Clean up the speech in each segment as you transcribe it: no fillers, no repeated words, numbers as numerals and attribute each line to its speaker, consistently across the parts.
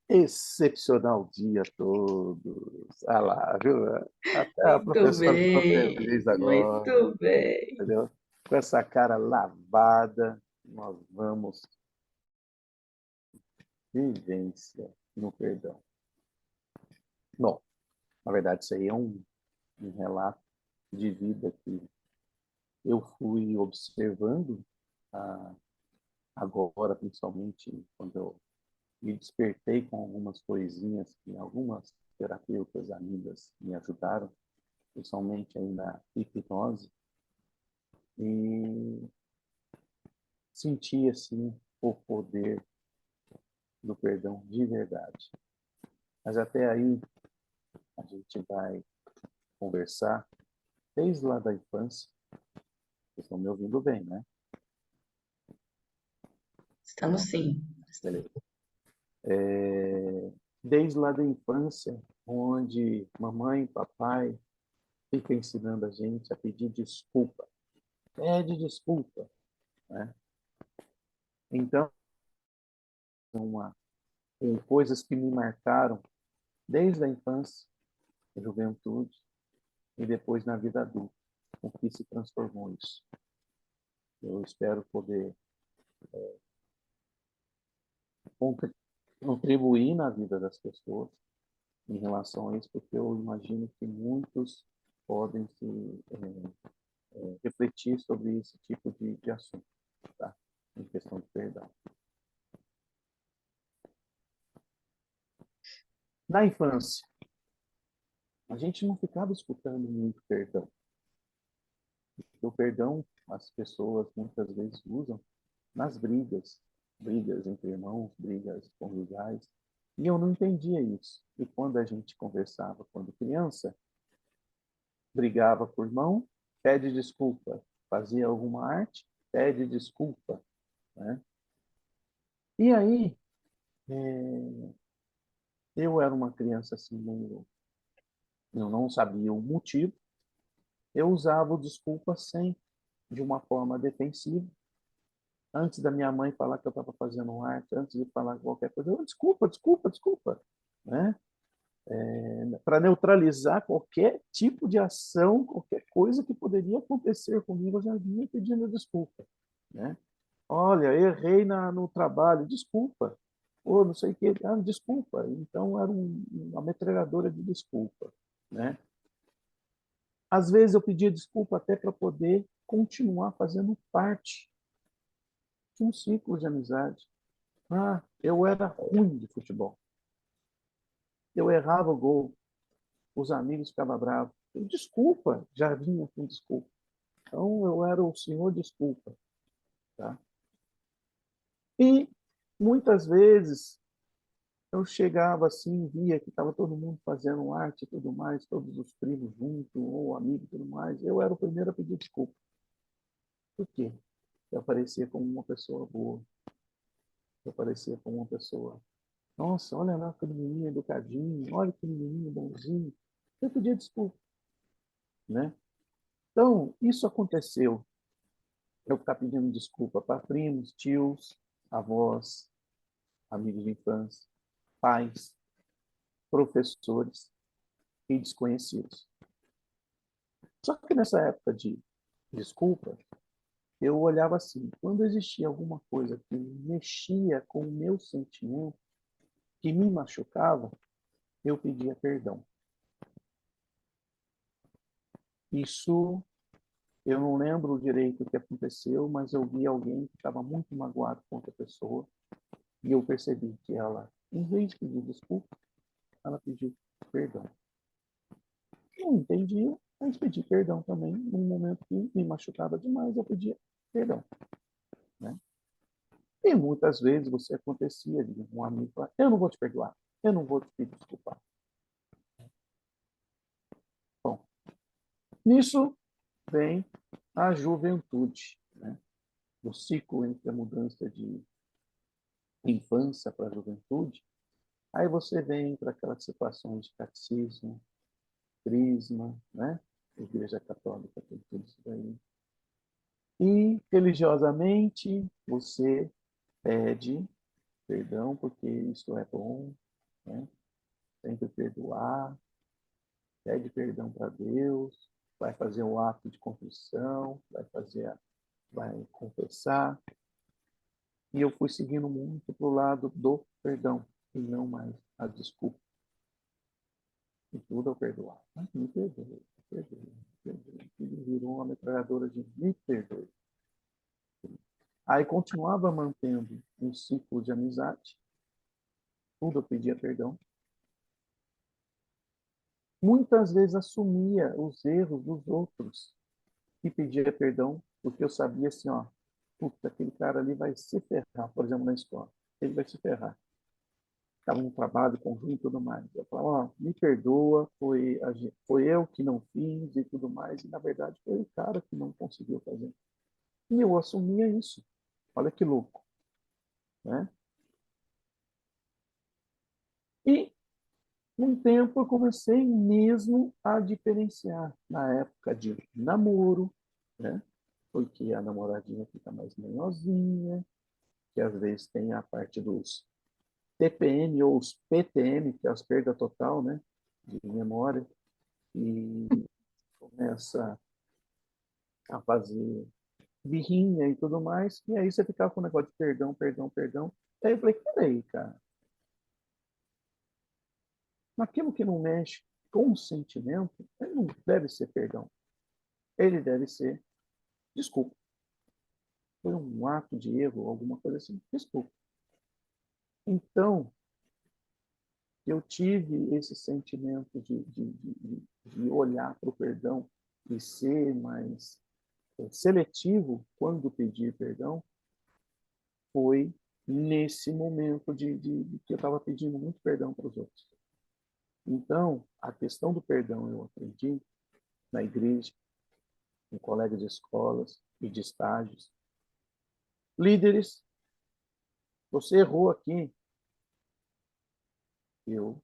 Speaker 1: Excepcional dia a todos. Ah lá, viu? Até a
Speaker 2: Muito
Speaker 1: professora ficou
Speaker 2: bem,
Speaker 1: feliz agora,
Speaker 2: muito bem.
Speaker 1: entendeu? Com essa cara lavada, nós vamos vivência no perdão. Bom, na verdade, isso aí é um relato de vida que eu fui observando ah, agora, principalmente quando eu me despertei com algumas coisinhas que algumas terapeutas amigas me ajudaram, principalmente aí na hipnose, e senti assim o poder do perdão de verdade. Mas até aí a gente vai conversar desde lá da infância. Vocês estão me ouvindo bem, né?
Speaker 2: Estamos
Speaker 1: Não?
Speaker 2: sim.
Speaker 1: Beleza. Desde lá da infância, onde mamãe e papai ficam ensinando a gente a pedir desculpa. Pede desculpa, né? Então, com coisas que me marcaram desde a infância, a juventude e depois na vida adulta, o que se transformou isso. Eu espero poder contribuir na vida das pessoas em relação a isso, porque eu imagino que muitos podem se refletir sobre esse tipo de assunto, tá? Em questão de perdão. Na infância, a gente não ficava escutando muito perdão. Porque o perdão as pessoas muitas vezes usam nas brigas, brigas entre irmãos, brigas conjugais. E eu não entendia isso. E quando a gente conversava quando criança, brigava com o irmão, pede desculpa. Fazia alguma arte, pede desculpa. Né? E aí, eu era uma criança assim, meio, eu não sabia o motivo, eu usava o desculpa sempre de uma forma defensiva. Antes da minha mãe falar que eu estava fazendo arte, antes de falar qualquer coisa, eu, desculpa, desculpa, desculpa. Né? Para neutralizar qualquer tipo de ação, qualquer coisa que poderia acontecer comigo, eu já vinha pedindo desculpa. Né? Olha, errei no trabalho, desculpa. Ou não sei o que, desculpa. Então era uma metralhadora de desculpa. Né? Às vezes eu pedia desculpa até para poder continuar fazendo parte de um ciclo de amizade. Ah, eu era ruim de futebol. Eu errava o gol. Os amigos ficavam bravos. Eu, desculpa, já vinha com desculpa. Então eu era o senhor desculpa. Tá? E muitas vezes eu chegava assim, via que estava todo mundo fazendo arte e tudo mais, todos os primos juntos, ou amigos e tudo mais. Eu era o primeiro a pedir desculpa. Por quê? Eu aparecia como uma pessoa boa. Eu aparecia como uma pessoa. Nossa, olha lá que menininho educadinho, olha que menininho bonzinho. Eu pedia desculpa, né? Então, isso aconteceu. Eu ficar pedindo desculpa para primos, tios, avós, amigos de infância, pais, professores e desconhecidos. Só que nessa época de desculpa, eu olhava assim, quando existia alguma coisa que mexia com o meu sentimento, que me machucava, eu pedia perdão. Isso eu não lembro direito o que aconteceu, mas eu vi alguém que estava muito magoado com outra pessoa e eu percebi que ela, em vez de pedir desculpa, ela pediu perdão. Não entendia, mas pedi perdão também. Num momento que me machucava demais, eu pedia perdão. Né? E muitas vezes você acontecia de um amigo falar, eu não vou te perdoar, eu não vou te pedir desculpa. Bom, nisso vem a juventude, né? O ciclo entre a mudança de infância para a juventude. Aí você vem para aquelas situações de catecismo, crisma, né? Igreja Católica tem tudo isso daí. E religiosamente você pede perdão porque isso é bom, né? Sempre perdoar, pede perdão para Deus, vai fazer o ato de confissão, vai confessar. E eu fui seguindo muito para o lado do perdão, e não mais a desculpa. E tudo eu perdoar. Mas me perdoe, me perdoe, me perdoe. Ele virou uma metralhadora de me perdoe. Aí continuava mantendo um ciclo de amizade, tudo eu pedia perdão. Muitas vezes assumia os erros dos outros e pedia perdão, porque eu sabia assim, ó, puta, aquele cara ali vai se ferrar, por exemplo, na escola. Ele vai se ferrar. Estava no trabalho conjunto e tudo mais. Eu falava, ó, me perdoa, foi eu que não fiz e tudo mais, e na verdade foi o cara que não conseguiu fazer. E eu assumia isso. Olha que louco, né? E com o tempo eu comecei mesmo a diferenciar na época de namoro, né? Porque a namoradinha fica mais manhosinha, que às vezes tem a parte dos TPM ou os PTM, que é as perda total, né? De memória, e começa a fazer birrinha e tudo mais, e aí você ficava com o negócio de perdão, perdão, perdão. Aí eu falei, peraí, cara, aquilo que não mexe com o sentimento, ele não deve ser perdão, ele deve ser desculpa. Foi um ato de erro, alguma coisa assim, desculpa. Então, eu tive esse sentimento de olhar para o perdão e ser mais seletivo quando pedir perdão, foi nesse momento de que eu estava pedindo muito perdão para os outros. Então, a questão do perdão eu aprendi na igreja, com colegas de escolas e de estágios. Líderes, você errou aqui, eu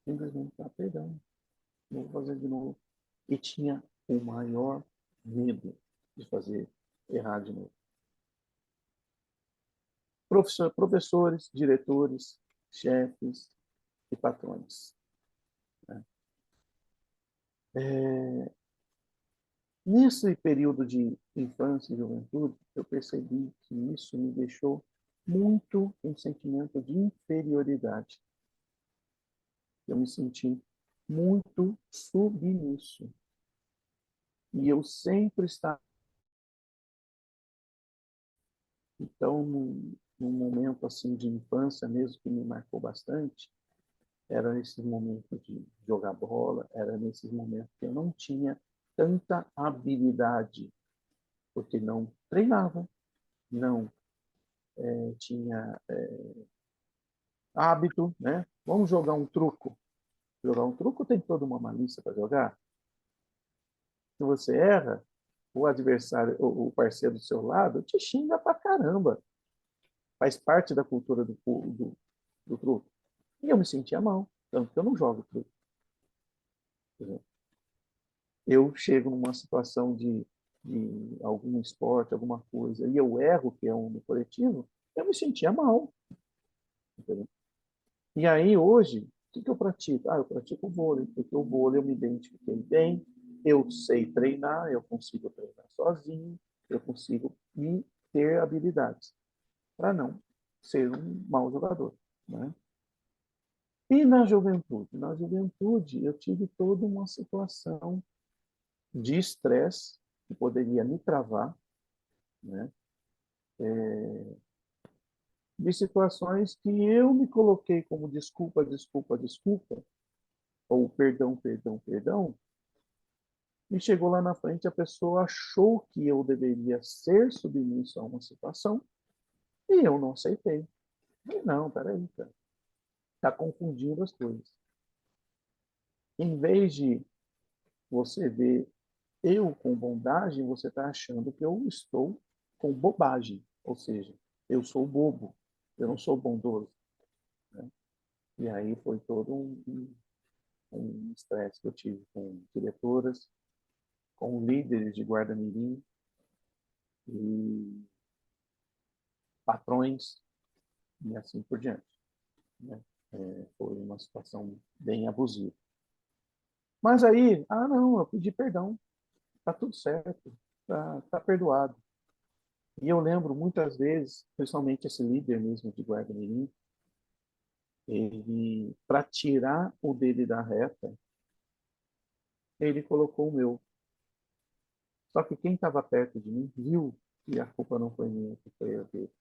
Speaker 1: simplesmente perdão, não vou fazer de novo. E tinha o maior medo de fazer errar de novo. Professores, diretores, chefes e patrões. Né? Nesse período de infância e juventude, eu percebi que isso me deixou muito um sentimento de inferioridade. Eu me senti muito submisso. E eu sempre estava. Então, num momento assim de infância mesmo que me marcou bastante, era nesses momentos de jogar bola, era nesses momentos que eu não tinha tanta habilidade, porque não treinava, não tinha hábito, né? Vamos jogar um truco. Jogar um truco tem toda uma malícia para jogar. Se você erra, o adversário, o parceiro do seu lado, te xinga pra caramba. Faz parte da cultura do truco. E eu me sentia mal, tanto que eu não jogo truco. Eu chego numa situação de algum esporte, alguma coisa, e eu erro, que é um coletivo, eu me sentia mal. Entendeu? E aí, hoje, o que eu pratico? Eu pratico vôlei, porque o vôlei eu me identifiquei bem, eu sei treinar, eu consigo treinar sozinho, eu consigo me ter habilidades para não ser um mau jogador. Né? E na juventude? Na juventude, eu tive toda uma situação de estresse que poderia me travar, né? De situações que eu me coloquei como desculpa, desculpa, desculpa, ou perdão, perdão, perdão, e chegou lá na frente, a pessoa achou que eu deveria ser submisso a uma situação e eu não aceitei. Não, peraí, cara. Está confundindo as coisas. Em vez de você ver eu com bondade, você está achando que eu estou com bobagem. Ou seja, eu sou bobo, eu não sou bondoso. Né? E aí foi todo um estresse que eu tive com diretoras, com líderes de guarda-mirim e patrões e assim por diante, né? Foi uma situação bem abusiva. Mas aí, não, eu pedi perdão, tá tudo certo, tá perdoado. E eu lembro muitas vezes, principalmente esse líder mesmo de Guarda-Mirim, ele, para tirar o dele da reta, ele colocou o meu. Só que quem estava perto de mim viu que a culpa não foi minha, que foi a dele.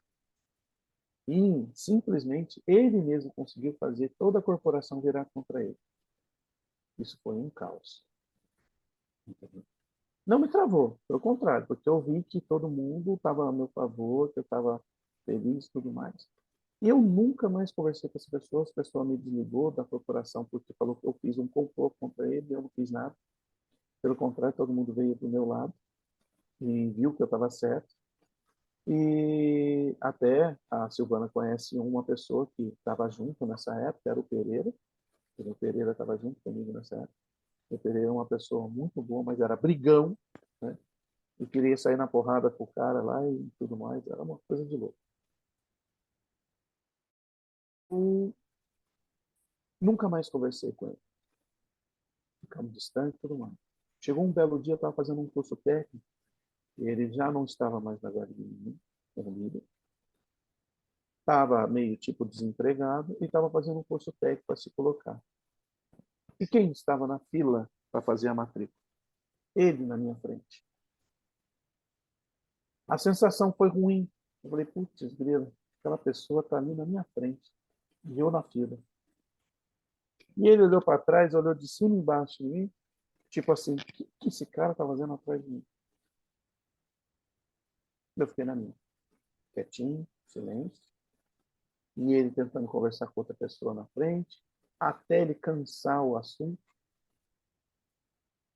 Speaker 1: E simplesmente ele mesmo conseguiu fazer toda a corporação virar contra ele. Isso foi um caos. Não me travou, pelo contrário, porque eu vi que todo mundo estava a meu favor, que eu estava feliz e tudo mais. E eu nunca mais conversei com essa pessoa me desligou da corporação porque falou que eu fiz um complô contra ele, eu não fiz nada. Pelo contrário, todo mundo veio do meu lado e viu que eu estava certo. E até a Silvana conhece uma pessoa que estava junto nessa época, era o Pereira. O Pereira estava junto comigo nessa época. O Pereira é uma pessoa muito boa, mas era brigão, né? E queria sair na porrada com o cara lá e tudo mais. Era uma coisa de louco. E nunca mais conversei com ele. Ficamos distantes e tudo mais. Chegou um belo dia, eu estava fazendo um curso técnico. E ele já não estava mais na Guarda de mim, comigo. Estava meio tipo desempregado e estava fazendo um curso técnico para se colocar. E quem estava na fila para fazer a matrícula? Ele na minha frente. A sensação foi ruim. Eu falei, putz, grila, aquela pessoa está ali na minha frente. E eu na fila. E ele olhou para trás, olhou de cima e embaixo de mim, tipo assim, o que esse cara está fazendo atrás de mim? Eu fiquei na minha, quietinho, silêncio. E ele tentando conversar com outra pessoa na frente, até ele cansar o assunto.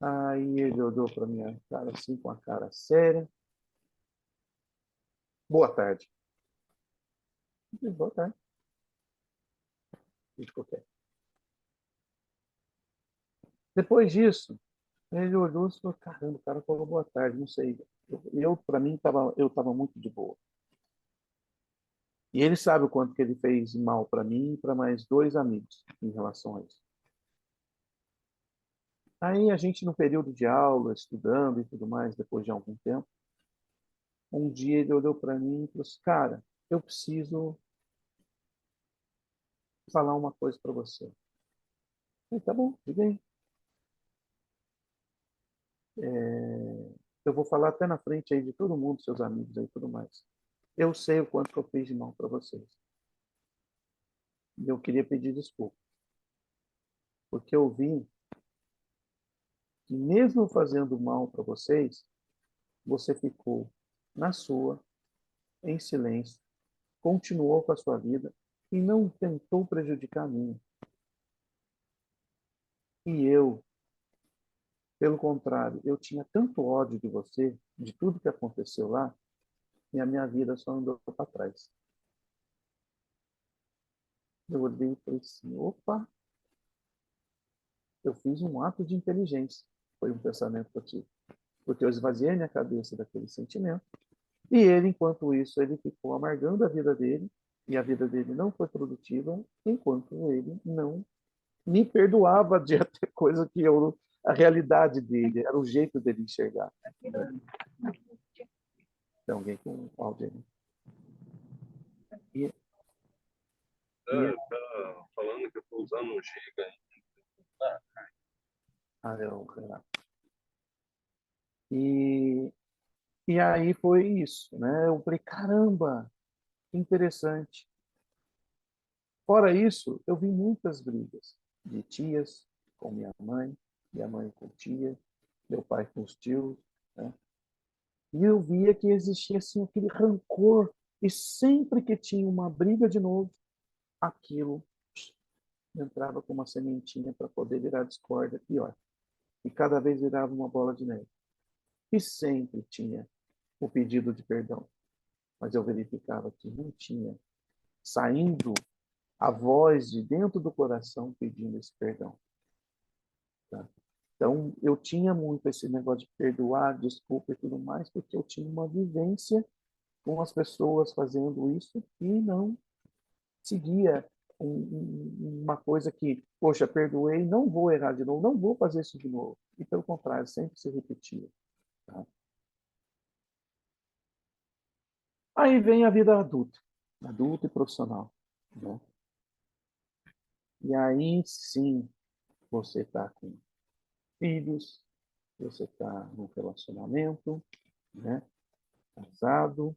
Speaker 1: Aí ele olhou para minha cara assim, com a cara séria. Boa tarde. Eu disse, boa tarde. De qualquer. Depois disso, ele olhou e falou, caramba, o cara falou boa tarde, não sei. Para mim, eu tava muito de boa. E ele sabe o quanto que ele fez mal para mim e para mais dois amigos em relação a isso. Aí a gente, no período de aula, estudando e tudo mais, depois de algum tempo, um dia ele olhou para mim e falou assim, cara, eu preciso falar uma coisa para você. Eu falei, tá bom, diga aí. Eu vou falar até na frente aí de todo mundo, seus amigos aí e tudo mais. Eu sei o quanto que eu fiz de mal para vocês. E eu queria pedir desculpa. Porque eu vi que mesmo fazendo mal para vocês, você ficou na sua, em silêncio, continuou com a sua vida e não tentou prejudicar a minha. E eu, pelo contrário, eu tinha tanto ódio de você, de tudo que aconteceu lá, e a minha vida só andou para trás. Eu olhei e falei assim, opa, eu fiz um ato de inteligência. Foi um pensamento que eu tive. Porque eu esvaziei minha cabeça daquele sentimento. E ele, enquanto isso, ele ficou amargando a vida dele, e a vida dele não foi produtiva, enquanto ele não me perdoava de até coisa que eu, a realidade dele, era o jeito dele enxergar. Tem alguém com áudio aí? E, e,
Speaker 2: Tá falando que eu tô usando um Giga aí.
Speaker 1: eu, e, e aí foi isso, né? Eu falei, caramba, que interessante. Fora isso, eu vi muitas brigas de tias com minha mãe com tia, meu pai com os tios, né? E eu via que existia assim aquele rancor e sempre que tinha uma briga de novo, aquilo entrava com uma sementinha para poder virar discórdia pior. E cada vez virava uma bola de neve. E sempre tinha o pedido de perdão. Mas eu verificava que não tinha saindo a voz de dentro do coração pedindo esse perdão. Tá? Então, eu tinha muito esse negócio de perdoar, desculpa e tudo mais, porque eu tinha uma vivência com as pessoas fazendo isso e não seguia uma coisa que, poxa, perdoei, não vou errar de novo, não vou fazer isso de novo. E pelo contrário, sempre se repetia. Tá? Aí vem a vida adulta, adulta e profissional. Né? E aí sim, você está com filhos, você está num relacionamento, né? Casado,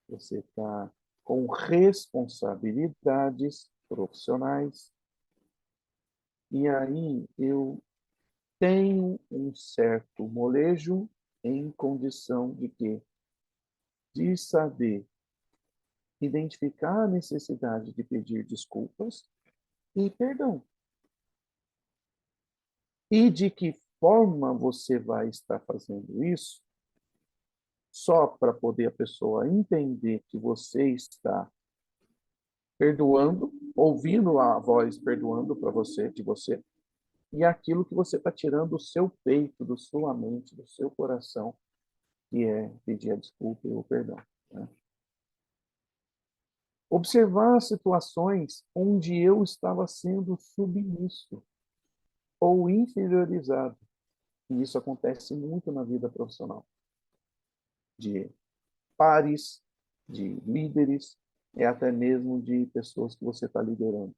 Speaker 1: você está com responsabilidades profissionais. E aí eu tenho um certo molejo em condição de quê? De saber identificar a necessidade de pedir desculpas e perdão. E de que forma você vai estar fazendo isso, só para poder a pessoa entender que você está perdoando, ouvindo a voz perdoando para você, de você, e aquilo que você está tirando do seu peito, da sua mente, do seu coração, que é pedir a desculpa e o perdão. Né? Observar situações onde eu estava sendo submisso ou inferiorizado. E isso acontece muito na vida profissional. De pares, de líderes, e até mesmo de pessoas que você está liderando.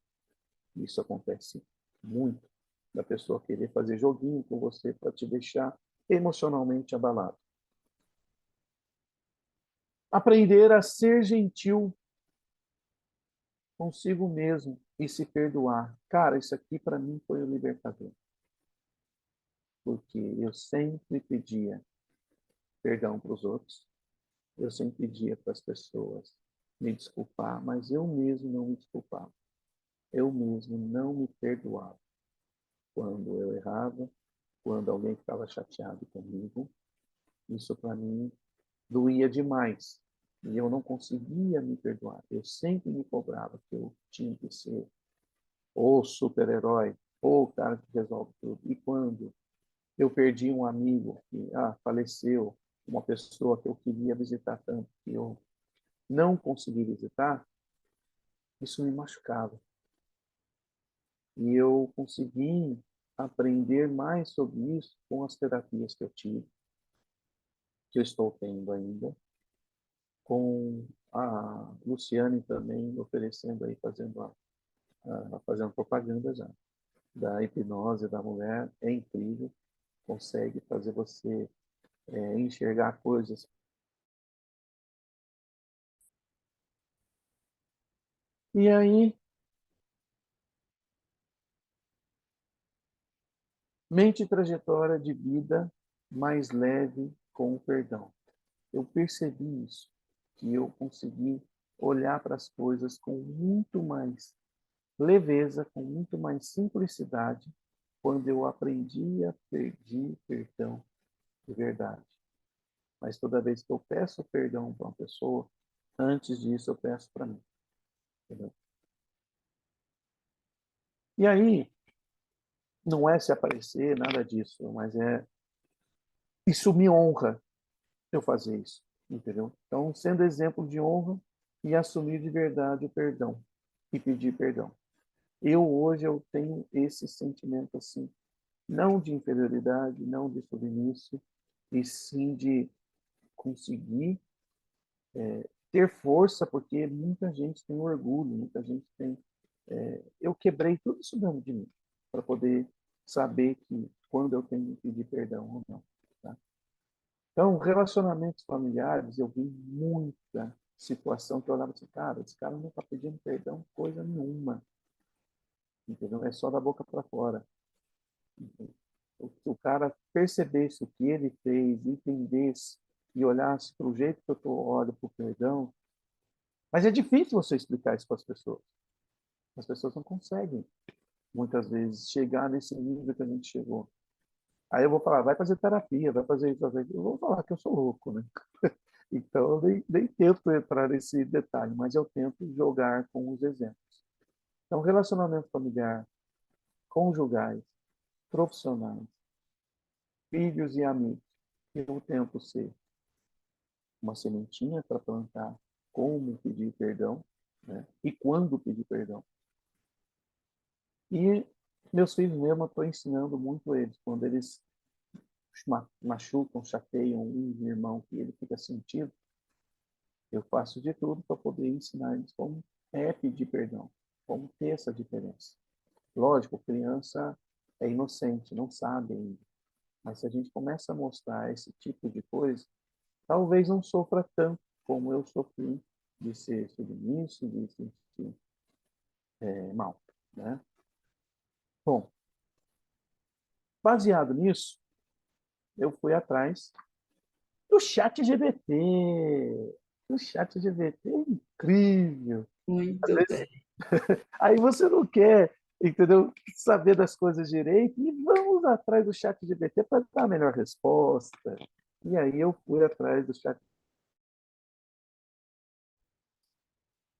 Speaker 1: Isso acontece muito. Da pessoa querer fazer joguinho com você para te deixar emocionalmente abalado. Aprender a ser gentil consigo mesmo e se perdoar. Cara, isso aqui para mim foi o libertador. Porque eu sempre pedia perdão para os outros, eu sempre pedia para as pessoas me desculpar, mas eu mesmo não me desculpava. Eu mesmo não me perdoava quando eu errava, quando alguém ficava chateado comigo. Isso para mim doía demais. E eu não conseguia me perdoar. Eu sempre me cobrava que eu tinha que ser o super-herói, o cara que resolve tudo. E quando eu perdi um amigo que faleceu, uma pessoa que eu queria visitar tanto, que eu não consegui visitar, isso me machucava. E eu consegui aprender mais sobre isso com as terapias que eu tive, que eu estou tendo ainda, com a Luciane também oferecendo aí, fazendo propaganda já, da hipnose da mulher, é incrível, consegue fazer você enxergar coisas. E aí, mente e trajetória de vida mais leve com o perdão. Eu percebi isso, que eu consegui olhar para as coisas com muito mais leveza, com muito mais simplicidade, quando eu aprendi a pedir perdão de verdade. Mas toda vez que eu peço perdão para uma pessoa, antes disso eu peço para mim. Entendeu? E aí, não é se aparecer, nada disso, mas isso me honra eu fazer isso, entendeu? Então, sendo exemplo de honra e assumir de verdade o perdão e pedir perdão. Hoje eu tenho esse sentimento assim, não de inferioridade, não de submisso, e sim de conseguir ter força, porque muita gente tem orgulho, muita gente tem. Eu quebrei tudo isso dentro de mim, para poder saber que quando eu tenho que pedir perdão ou não. Tá? Então, relacionamentos familiares, eu vi muita situação que eu olhava assim, cara, esse cara não está pedindo perdão coisa nenhuma. Entendeu? É só da boca para fora. O cara percebesse o que ele fez, entendesse e olhasse para o jeito que eu olho para o perdão. Mas é difícil você explicar isso para as pessoas. As pessoas não conseguem, muitas vezes, chegar nesse nível que a gente chegou. Aí eu vou falar, vai fazer terapia, vai fazer isso, vai fazer aquilo. Eu vou falar que eu sou louco, né? Então, eu nem tento entrar nesse detalhe, mas eu tento jogar com os exemplos. Então, relacionamento familiar, conjugais, profissionais, filhos e amigos. Eu tento ser uma sementinha para plantar como pedir perdão, né? E quando quando pedir perdão. E meus filhos mesmo, eu estou ensinando muito eles. Quando eles machucam, chateiam um irmão que ele fica sentido, eu faço de tudo para poder ensinar eles como é pedir perdão, como ter essa diferença. Lógico, criança é inocente, não sabe ainda. Mas se a gente começa a mostrar esse tipo de coisa, talvez não sofra tanto como eu sofri de ser submisso, de se sentir mal, né? Bom, baseado nisso, eu fui atrás do chat GPT. O chat GPT é incrível. Às
Speaker 3: Muito
Speaker 1: vezes,
Speaker 3: bem.
Speaker 1: aí você não quer, entendeu, saber das coisas direito e vamos atrás do chat GPT para dar a melhor resposta. E aí eu fui atrás do chat.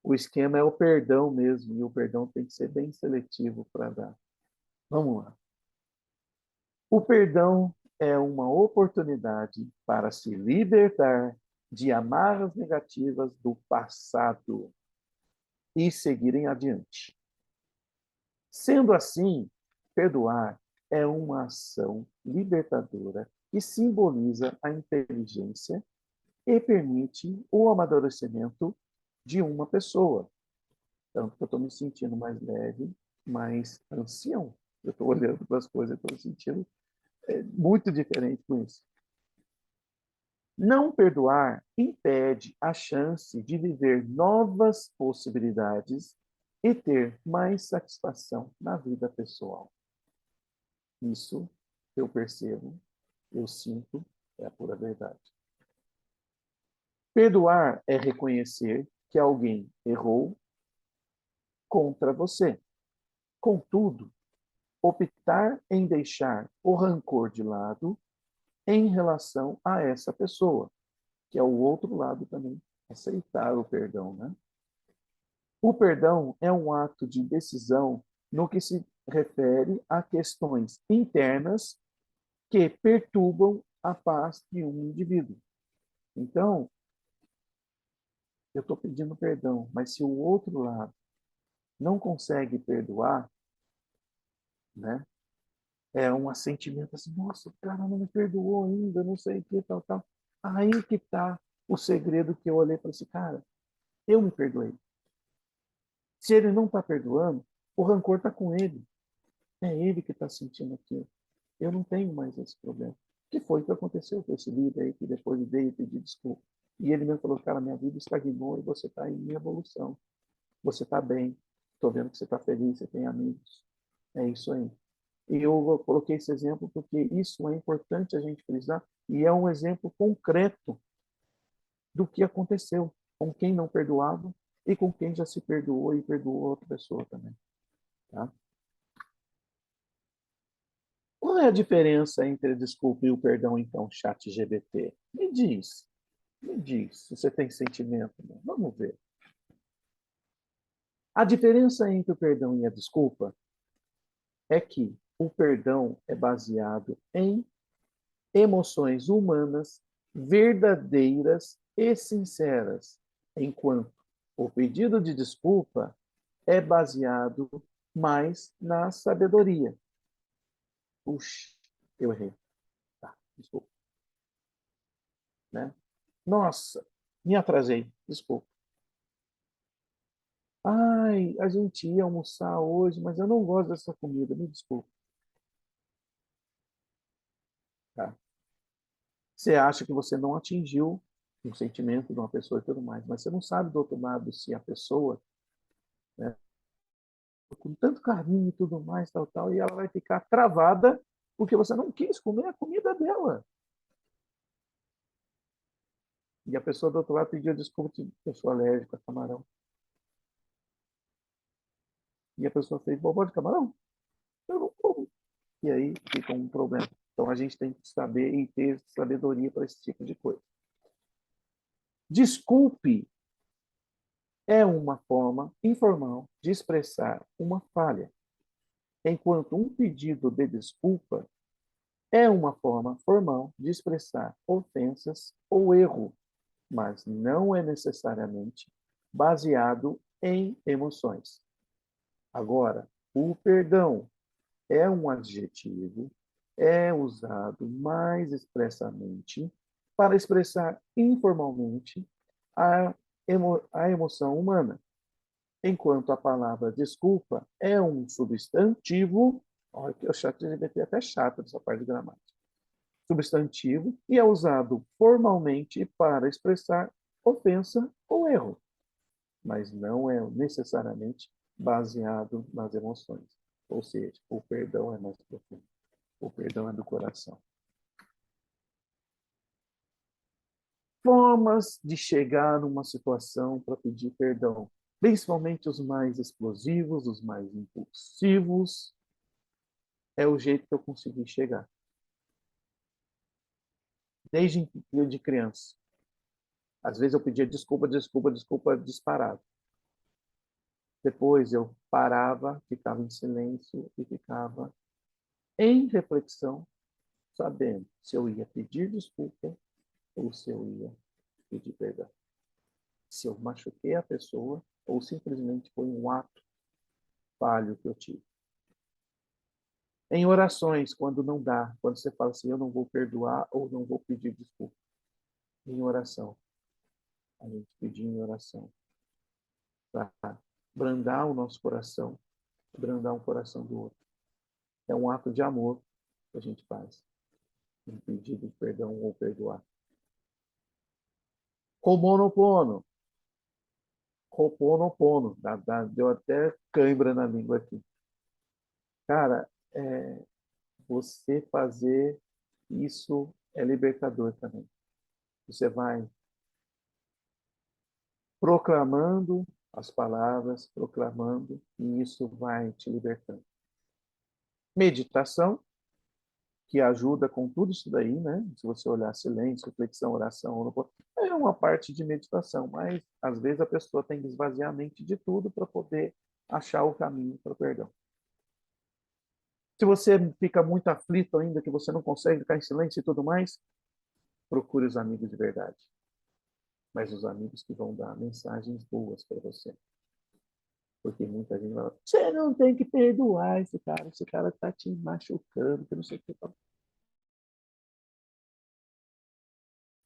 Speaker 1: O esquema é o perdão mesmo, e o perdão tem que ser bem seletivo para dar. Vamos lá. O perdão é uma oportunidade para se libertar de amarras negativas do passado e seguirem adiante. Sendo assim, perdoar é uma ação libertadora que simboliza a inteligência e permite o amadurecimento de uma pessoa. Tanto que eu estou me sentindo mais leve, mais ancião. Eu estou olhando para as coisas e estou me sentindo muito diferente com isso. Não perdoar impede a chance de viver novas possibilidades e ter mais satisfação na vida pessoal. Isso eu percebo, eu sinto, é a pura verdade. Perdoar é reconhecer que alguém errou contra você. Contudo, optar em deixar o rancor de lado em relação a essa pessoa, que é o outro lado também, aceitar o perdão, né? O perdão é um ato de decisão no que se refere a questões internas que perturbam a paz de um indivíduo. Então, eu estou pedindo perdão, mas se o outro lado não consegue perdoar, né? É um assentimento assim, nossa, o cara não me perdoou ainda, não sei o que, tal, tal. Aí que está o segredo que eu olhei para esse cara. Eu me perdoei. Se ele não está perdoando, o rancor está com ele. É ele que está sentindo aquilo. Eu não tenho mais esse problema. O que foi que aconteceu com esse líder aí que depois veio pedir desculpa? E ele me falou, cara, minha vida estagnou e você está em evolução. Você está bem. Estou vendo que você está feliz, você tem amigos. É isso aí. E eu coloquei esse exemplo porque isso é importante a gente frisar e é um exemplo concreto do que aconteceu com quem não perdoava e com quem já se perdoou e perdoou outra pessoa também. Tá? Qual é a diferença entre a desculpa e o perdão, então, chat GBT? Me diz, se você tem sentimento. Né? Vamos ver. A diferença entre o perdão e a desculpa é que o perdão é baseado em emoções humanas verdadeiras e sinceras, enquanto o pedido de desculpa é baseado mais na sabedoria. Puxa, eu errei. Tá, desculpa. Né? Nossa, me atrasei, desculpa. Ai, a gente ia almoçar hoje, mas eu não gosto dessa comida, me desculpa. Tá? Você acha que você não atingiu o sentimento de uma pessoa e tudo mais, mas você não sabe do outro lado se a pessoa, né, com tanto carinho e tudo mais, tal, tal, e ela vai ficar travada porque você não quis comer a comida dela. E a pessoa do outro lado pediu desculpa, eu sou alérgico a camarão. E a pessoa fez bobó de camarão? Eu não como. E aí fica um problema. Então a gente tem que saber e ter sabedoria para esse tipo de coisa. Desculpe é uma forma informal de expressar uma falha, enquanto um pedido de desculpa é uma forma formal de expressar ofensas ou erro, mas não é necessariamente baseado em emoções. Agora, o perdão é um adjetivo, é usado mais expressamente para expressar informalmente a emoção humana, enquanto a palavra desculpa é um substantivo, olha que o ChatGPT é até chato dessa parte de gramática, substantivo, e é usado formalmente para expressar ofensa ou erro, mas não é necessariamente baseado nas emoções. Ou seja, o perdão é mais profundo. O perdão é do coração. Formas de chegar numa situação para pedir perdão, principalmente os mais explosivos, os mais impulsivos, é o jeito que eu consegui chegar. Desde de criança. Às vezes eu pedia desculpa, desculpa, desculpa disparado. Depois eu parava, ficava em silêncio e ficava em reflexão, sabendo se eu ia pedir desculpa ou se eu ia pedir perdão. Se eu machuquei a pessoa ou simplesmente foi um ato falho que eu tive. Em orações, quando não dá, quando você fala assim, eu não vou perdoar ou não vou pedir desculpa. Em oração. A gente pedir em oração. Para brandar o nosso coração, brandar o coração do outro. É um ato de amor que a gente faz. Um pedido de perdão ou perdoar. Ho'oponopono. Ho'oponopono. Deu até cãibra na língua aqui. Cara, você fazer isso é libertador também. Você vai proclamando as palavras, proclamando, e isso vai te libertando. Meditação, que ajuda com tudo isso daí, né? Se você olhar silêncio, reflexão, oração, é uma parte de meditação, mas às vezes a pessoa tem que esvaziar a mente de tudo para poder achar o caminho para o perdão. Se você fica muito aflito ainda, que você não consegue ficar em silêncio e tudo mais, procure os amigos de verdade. Mas os amigos que vão dar mensagens boas para você. Porque muita gente fala, você não tem que perdoar esse cara está te machucando, que não sei o que.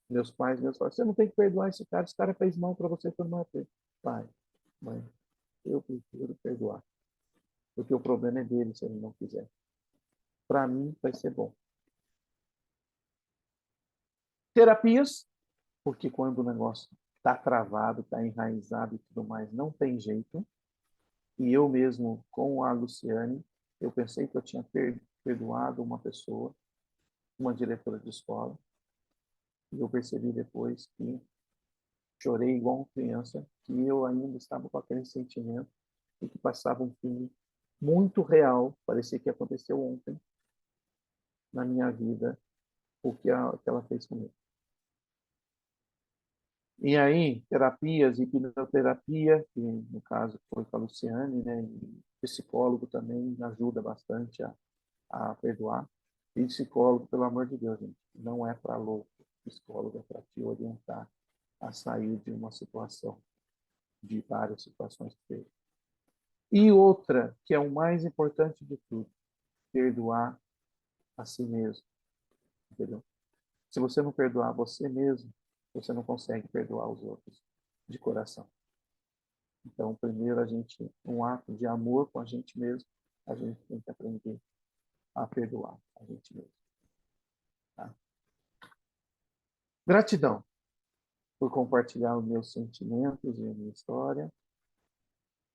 Speaker 1: Meus pais falam, você não tem que perdoar esse cara fez mal para você, foi mal para ele. Pai, mãe, eu prefiro perdoar. Porque o problema é dele se ele não quiser. Para mim vai ser bom. Terapias, porque quando o negócio está travado, está enraizado e tudo mais, não tem jeito. E eu mesmo, com a Luciane, eu pensei que eu tinha perdoado uma pessoa, uma diretora de escola, e eu percebi depois que chorei igual uma criança, que eu ainda estava com aquele sentimento e que passava um filme muito real, parecia que aconteceu ontem na minha vida, o que ela fez comigo. E aí, terapias, hipnoterapia, que no caso foi com a Luciane, né, e psicólogo também ajuda bastante a perdoar. E psicólogo, pelo amor de Deus, gente, não é para louco. Psicólogo é para te orientar a sair de uma situação, de várias situações que teve. E outra, que é o mais importante de tudo, perdoar a si mesmo. Entendeu? Se você não perdoar você mesmo, você não consegue perdoar os outros de coração. Então, primeiro, um ato de amor com a gente mesmo, a gente tem que aprender a perdoar a gente mesmo. Tá? Gratidão por compartilhar os meus sentimentos e a minha história,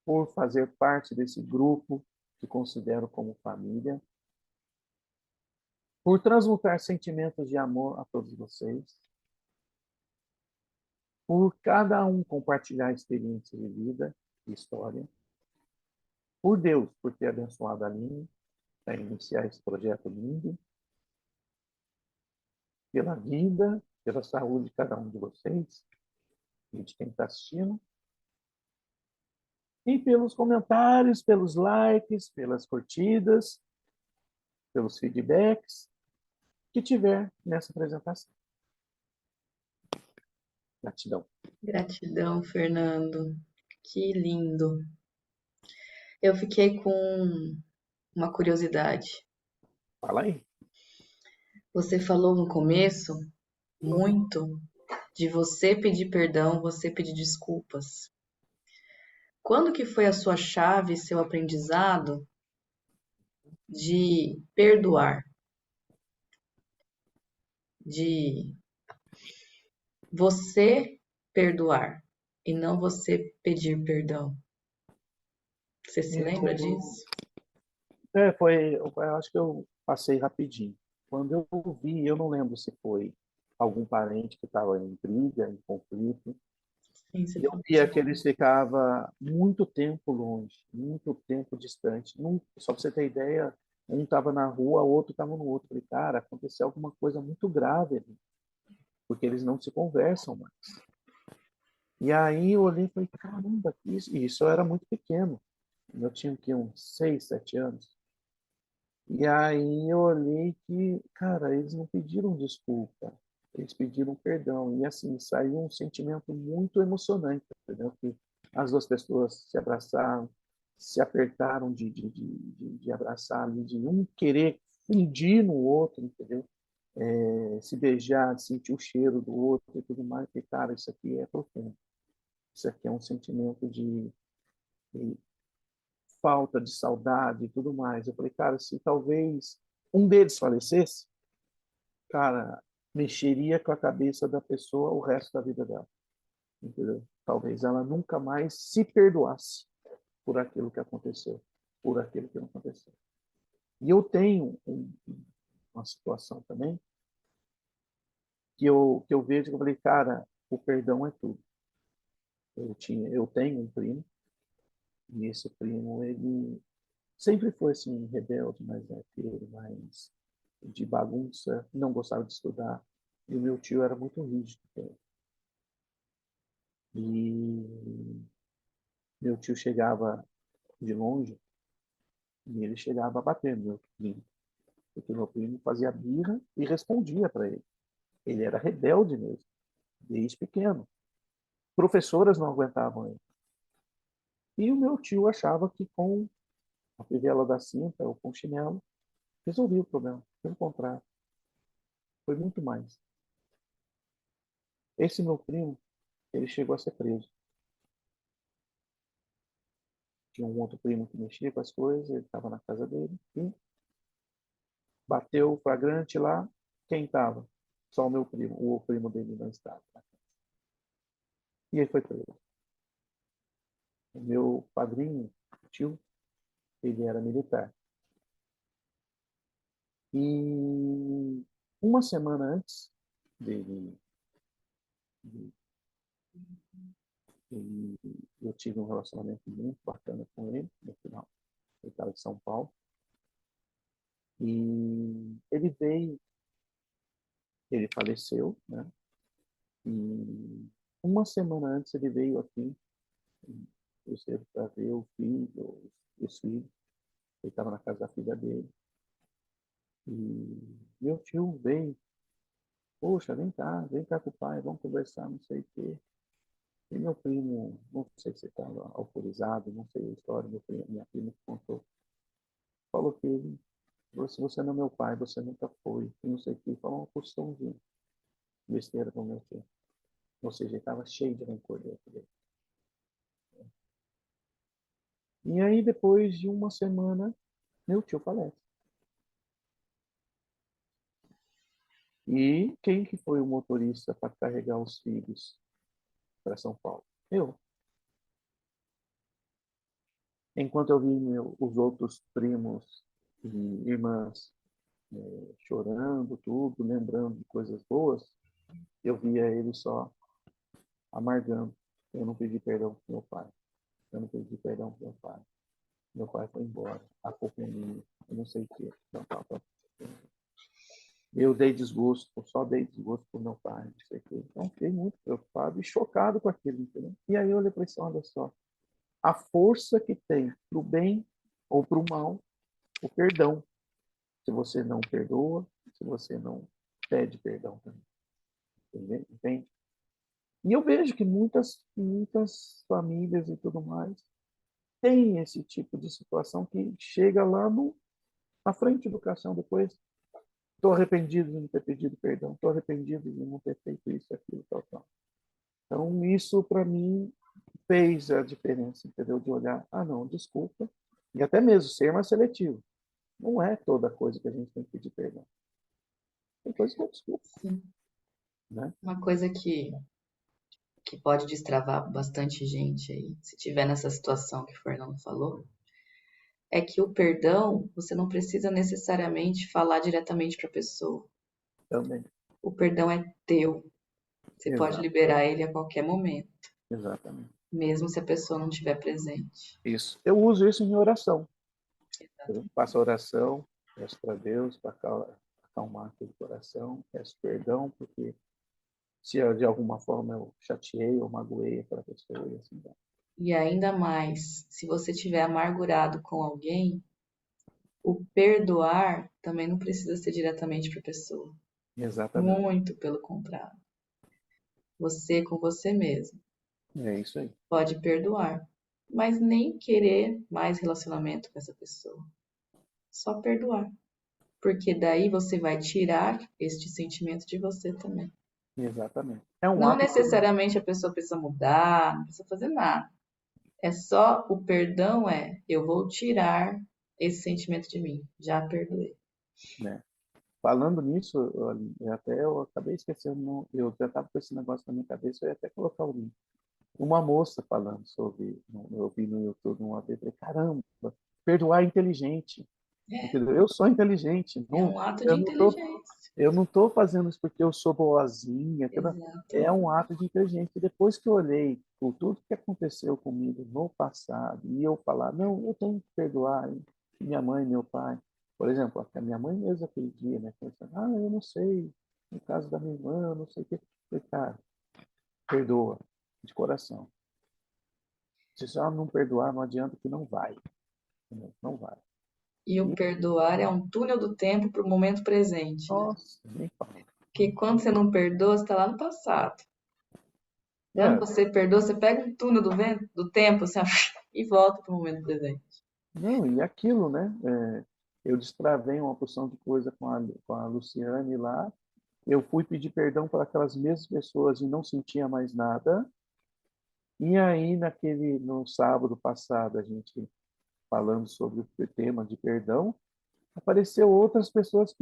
Speaker 1: por fazer parte desse grupo que considero como família, por transmutar sentimentos de amor a todos vocês, por cada um compartilhar experiências de vida e história, por Deus, por ter abençoado a mim, para iniciar esse projeto lindo, pela vida, pela saúde de cada um de vocês e de quem está assistindo, e pelos comentários, pelos likes, pelas curtidas, pelos feedbacks que tiver nessa apresentação. Gratidão.
Speaker 3: Gratidão, Fernando. Que lindo. Eu fiquei com uma curiosidade.
Speaker 1: Fala aí.
Speaker 3: Você falou no começo muito de você pedir perdão, você pedir desculpas. Quando que foi a sua chave, seu aprendizado de perdoar, de você perdoar e não você pedir perdão? Você se lembra
Speaker 1: Eu,
Speaker 3: disso?
Speaker 1: eu acho que eu passei rapidinho. Quando eu vi, eu não lembro se foi algum parente que estava em briga, em conflito,
Speaker 3: Sim, você
Speaker 1: e eu
Speaker 3: falou.
Speaker 1: via que eles ficavam muito tempo longe, muito tempo distante. Só para você ter ideia, um estava na rua, o outro estava no outro. Eu falei, cara, aconteceu alguma coisa muito grave ali, porque eles não se conversam mais. E aí eu olhei e falei, caramba, isso eu era muito pequeno. Eu tinha aqui uns 6, 7 anos. E aí eu olhei que, cara, eles não pediram desculpa, eles pediram perdão. E assim, saiu um sentimento muito emocionante, entendeu? Que as duas pessoas se abraçaram, se apertaram de abraçar ali, de um querer fundir no outro, entendeu? Se beijar, sentir o cheiro do outro e tudo mais. E, cara, isso aqui é profundo. Isso aqui é um sentimento de falta, de saudade e tudo mais. Eu falei, cara, se talvez um deles falecesse, cara, mexeria com a cabeça da pessoa o resto da vida dela, entendeu? Talvez ela nunca mais se perdoasse por aquilo que aconteceu, por aquilo que não aconteceu. E eu tenho uma situação também que eu vejo que eu falei, cara, o perdão é tudo. Eu tenho um primo e esse primo ele sempre foi assim rebelde, mais arteiro, mais de bagunça, não gostava de estudar. E o meu tio era muito rígido. E meu tio chegava de longe e ele chegava batendo meu primo, porque meu primo fazia birra e respondia para ele. Ele era rebelde mesmo, desde pequeno. Professoras não aguentavam ele. E o meu tio achava que com a fivela da cinta ou com o chinelo resolvia o problema. Pelo contrário, foi muito mais. Esse meu primo, ele chegou a ser preso. Tinha um outro primo que mexia com as coisas, ele estava na casa dele e bateu o flagrante lá. Quem estava? Só o meu primo, o primo dele não estava. E ele foi preso. O meu padrinho, tio, ele era militar. E uma semana antes dele, de- eu tive um relacionamento muito bacana com ele, no final. Ele estava em São Paulo. E ele veio, ele faleceu, né? E uma semana antes ele veio aqui, eu para ver o filho, os filhos. Ele estava na casa da filha dele. E meu tio veio, poxa, vem cá com o pai, vamos conversar, não sei o quê. E meu primo, não sei se estava autorizado, não sei a história, minha prima contou. Falou que ele, se você não é meu pai, você nunca foi, e não sei o quê. Falou uma porçãozinha, besteira com meu tio. Ou seja, ele estava cheio de rancor dentro dele. E aí, depois de uma semana, meu tio falece. E quem que foi o motorista para carregar os filhos para São Paulo? Eu. Enquanto eu vi os outros primos e irmãs chorando, tudo, lembrando de coisas boas, eu via ele só amargando. Eu não pedi perdão para meu pai. Eu não pedi perdão para meu pai. Meu pai foi embora. A culpa é minha. Eu não sei o quê. Eu dei desgosto, só dei desgosto para meu pai. Não sei o quê. Então, fiquei muito preocupado e chocado com aquilo. Entendeu? E aí eu olhei para isso, olha só. A força que tem para o bem ou para o mal, o perdão. Se você não perdoa, se você não pede perdão também. Entende? E eu vejo que muitas famílias e tudo mais têm esse tipo de situação que chega lá na frente do caixão depois. Estou arrependido de não ter pedido perdão, estou arrependido de não ter feito isso, aquilo, tal, tal. Então, isso para mim fez a diferença, entendeu? De olhar, não, desculpa, e até mesmo ser mais seletivo. Não é toda coisa que a gente tem que pedir perdão. Tem coisa que é desculpa,
Speaker 3: Sim.
Speaker 1: né?
Speaker 3: Uma coisa que pode destravar bastante gente aí, se tiver nessa situação que o Fernando falou, é que o perdão, você não precisa necessariamente falar diretamente para a pessoa.
Speaker 1: Também.
Speaker 3: O perdão é teu. Você pode
Speaker 1: Exato,
Speaker 3: liberar ele a qualquer momento,
Speaker 1: exatamente.
Speaker 3: mesmo se a pessoa não estiver presente.
Speaker 1: Isso. Eu uso isso em oração. Eu faço a oração, peço para Deus para acalmar aquele coração, peço perdão, porque se de alguma forma eu chateei ou magoei aquela pessoa e assim vai.
Speaker 3: E ainda mais, se você estiver amargurado com alguém, o perdoar também não precisa ser diretamente para a pessoa.
Speaker 1: Exatamente.
Speaker 3: Muito pelo contrário. Você com você mesmo
Speaker 1: É isso aí.
Speaker 3: pode perdoar, mas nem querer mais relacionamento com essa pessoa. Só perdoar. Porque daí você vai tirar este sentimento de você também.
Speaker 1: Exatamente. É um
Speaker 3: Não
Speaker 1: ato de...
Speaker 3: necessariamente a pessoa precisa mudar, não precisa fazer nada. É só o perdão eu vou tirar esse sentimento de mim. Já perdoei.
Speaker 1: né? Falando nisso, eu acabei esquecendo, eu já estava com esse negócio na minha cabeça, eu ia até colocar o link. Uma moça falando sobre, eu vi no YouTube uma vez, falei, caramba, perdoar é inteligente. Entendeu? Eu sou inteligente,
Speaker 3: É
Speaker 1: não,
Speaker 3: um ato de
Speaker 1: eu não tô,
Speaker 3: inteligência.
Speaker 1: eu não tô fazendo isso porque eu sou boazinha, é
Speaker 3: Exatamente.
Speaker 1: um ato de inteligência. E depois que eu olhei por tudo que aconteceu comigo no passado e eu falar, não, eu tenho que perdoar minha mãe, meu pai. Por exemplo, a minha mãe mesmo aquele dia, né, pensando, eu não sei, no caso da minha irmã, eu não sei o que. Eu falei, cara, perdoa, de coração. Se só não perdoar, não adianta que não vai. Não vai.
Speaker 3: E o
Speaker 1: E,
Speaker 3: perdoar é um túnel do tempo para o momento presente, né?
Speaker 1: nossa, nem fala.
Speaker 3: Porque quando você não perdoa, você está lá no passado. Quando
Speaker 1: É,
Speaker 3: você perdoa, você pega um túnel do tempo assim, ó, e volta para o momento presente.
Speaker 1: não, e aquilo, né? Eu destravei uma porção de coisa com a Luciane lá. Eu fui pedir perdão para aquelas mesmas pessoas e não sentia mais nada. E aí, no sábado passado, a gente falando sobre o tema de perdão, apareceu outras pessoas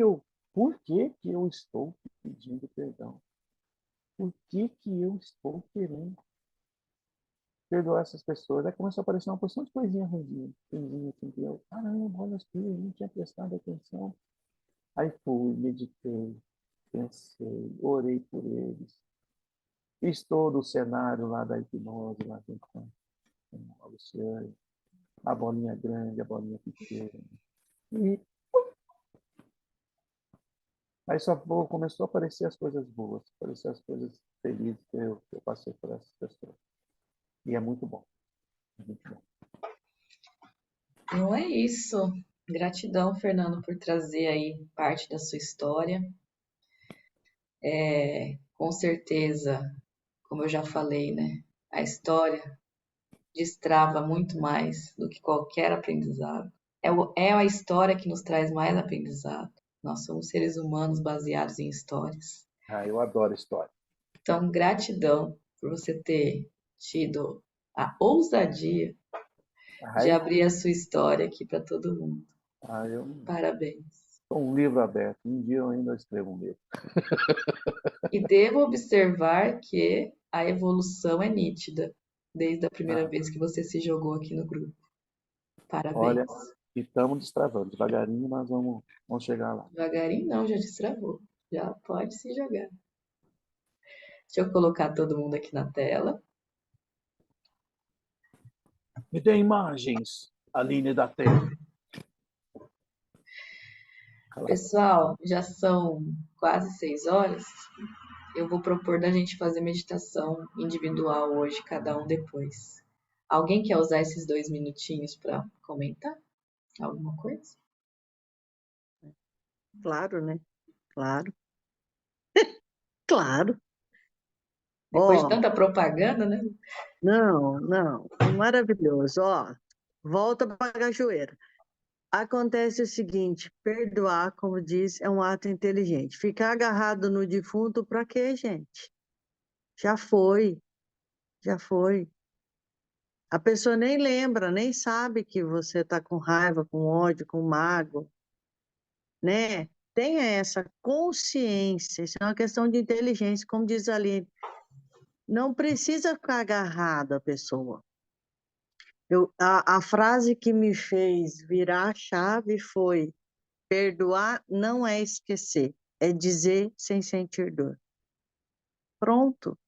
Speaker 1: por que que eu estou pedindo perdão? Por que que eu estou querendo perdoar essas pessoas? Aí começou a aparecer uma porção de coisinha ruimzinha, assim, que eu, caramba, olha aqui, eu não tinha prestado atenção. Aí fui, meditei, pensei, orei por eles. Fiz todo o cenário lá da hipnose, lá com a Luciane, a bolinha grande, a bolinha pequena. E aí começou a aparecer as coisas boas, aparecer as coisas felizes que eu passei por essas pessoas. E é muito bom. É muito bom.
Speaker 3: Não é isso. Gratidão, Fernando, por trazer aí parte da sua história. Com certeza, como eu já falei, né? A história destrava muito mais do que qualquer aprendizado. É a história que nos traz mais aprendizado. Nós somos seres humanos baseados em histórias.
Speaker 1: Eu adoro história.
Speaker 3: Então, gratidão por você ter tido a ousadia de
Speaker 1: Ai,
Speaker 3: abrir a sua história aqui para todo mundo.
Speaker 1: eu
Speaker 3: Parabéns.
Speaker 1: sou um livro aberto. Um dia eu ainda escrevo um livro.
Speaker 3: E devo observar que a evolução é nítida desde a primeira
Speaker 1: Ah,
Speaker 3: vez que você se jogou aqui no grupo. Parabéns.
Speaker 1: olha, e estamos destravando. Devagarinho nós vamos chegar lá.
Speaker 3: Devagarinho não, já destravou. Já pode se jogar. Deixa eu colocar todo mundo aqui na tela.
Speaker 1: Me dê imagens, Aline da Terra.
Speaker 3: Pessoal, já são quase 6 horas. Eu vou propor da gente fazer meditação individual hoje, cada um depois. Alguém quer usar esses 2 minutinhos para comentar alguma coisa?
Speaker 4: Claro, né? Claro, claro.
Speaker 3: Depois de
Speaker 4: Ó,
Speaker 3: tanta propaganda, né?
Speaker 4: não, maravilhoso. Ó, volta para a cachoeira. Acontece o seguinte, perdoar, como diz, é um ato inteligente. Ficar agarrado no defunto para quê, gente? Já foi, já foi. A pessoa nem lembra, nem sabe que você está com raiva, com ódio, com mágoa, né? Tenha essa consciência, isso é uma questão de inteligência, como diz ali. Não precisa ficar agarrado à pessoa. A frase que me fez virar a chave foi: perdoar não é esquecer, é dizer sem sentir dor. Pronto.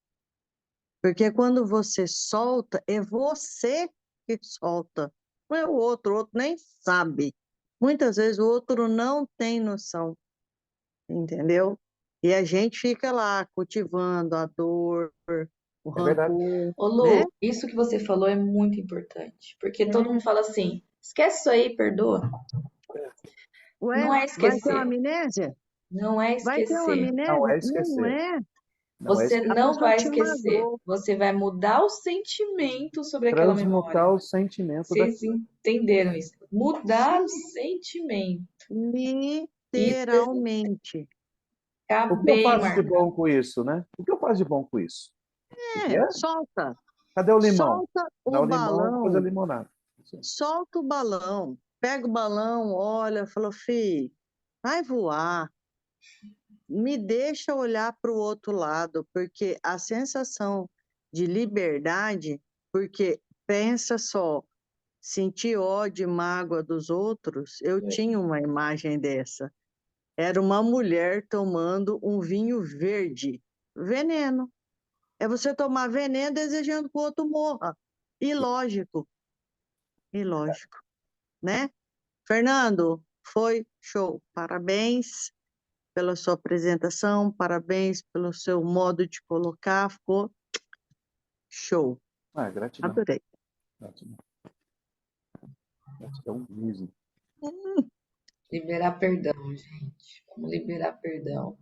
Speaker 4: Porque quando você solta, é você que solta, não é o outro nem sabe. Muitas vezes o outro não tem noção, entendeu? E a gente fica lá cultivando a dor, o
Speaker 1: É verdade.
Speaker 4: rancor,
Speaker 3: Ô,
Speaker 4: né?
Speaker 3: Lu, isso que você falou é muito importante, porque todo mundo fala assim, esquece isso aí, perdoa.
Speaker 4: Ué,
Speaker 3: Não é
Speaker 4: vai ter uma
Speaker 3: esquecer,
Speaker 4: amnésia?
Speaker 3: não é
Speaker 4: Vai ter uma
Speaker 3: esquecer.
Speaker 1: Não
Speaker 4: amnésia?
Speaker 1: é
Speaker 4: Não
Speaker 1: esquecer.
Speaker 4: é.
Speaker 1: Não é
Speaker 3: Você
Speaker 4: A
Speaker 1: esquecer.
Speaker 3: não
Speaker 4: pessoa
Speaker 3: vai
Speaker 4: te
Speaker 3: esquecer.
Speaker 4: magoou.
Speaker 3: Você vai mudar o sentimento sobre aquela
Speaker 1: Transmutar
Speaker 3: memória.
Speaker 1: o sentimento
Speaker 3: Vocês
Speaker 1: daquilo.
Speaker 3: entenderam isso? Mudar o
Speaker 4: Sim,
Speaker 3: sentimento. Isso é
Speaker 4: literalmente.
Speaker 1: O
Speaker 3: ficar
Speaker 1: que eu
Speaker 3: bem
Speaker 1: faço de
Speaker 3: marcado.
Speaker 1: bom com isso, né? O que eu faço de bom com isso? O que é?
Speaker 4: Solta.
Speaker 1: Cadê o limão?
Speaker 4: Solta
Speaker 1: Dá
Speaker 4: o
Speaker 1: o limão, vou fazer
Speaker 4: balão.
Speaker 1: limonada.
Speaker 4: Solta o balão. Pega o balão, olha, falou, filho, vai voar. Me deixa olhar para o outro lado, porque a sensação de liberdade, porque pensa só, sentir ódio e mágoa dos outros, eu tinha uma imagem dessa. Era uma mulher tomando um vinho verde, veneno. É você tomar veneno desejando que o outro morra. E lógico, né? Fernando, foi show. Parabéns pela sua apresentação, parabéns pelo seu modo de colocar, ficou show.
Speaker 1: Ah, gratidão.
Speaker 4: Adorei.
Speaker 1: Gratidão. Gratidão mesmo.
Speaker 3: Liberar perdão, gente. Vamos liberar perdão.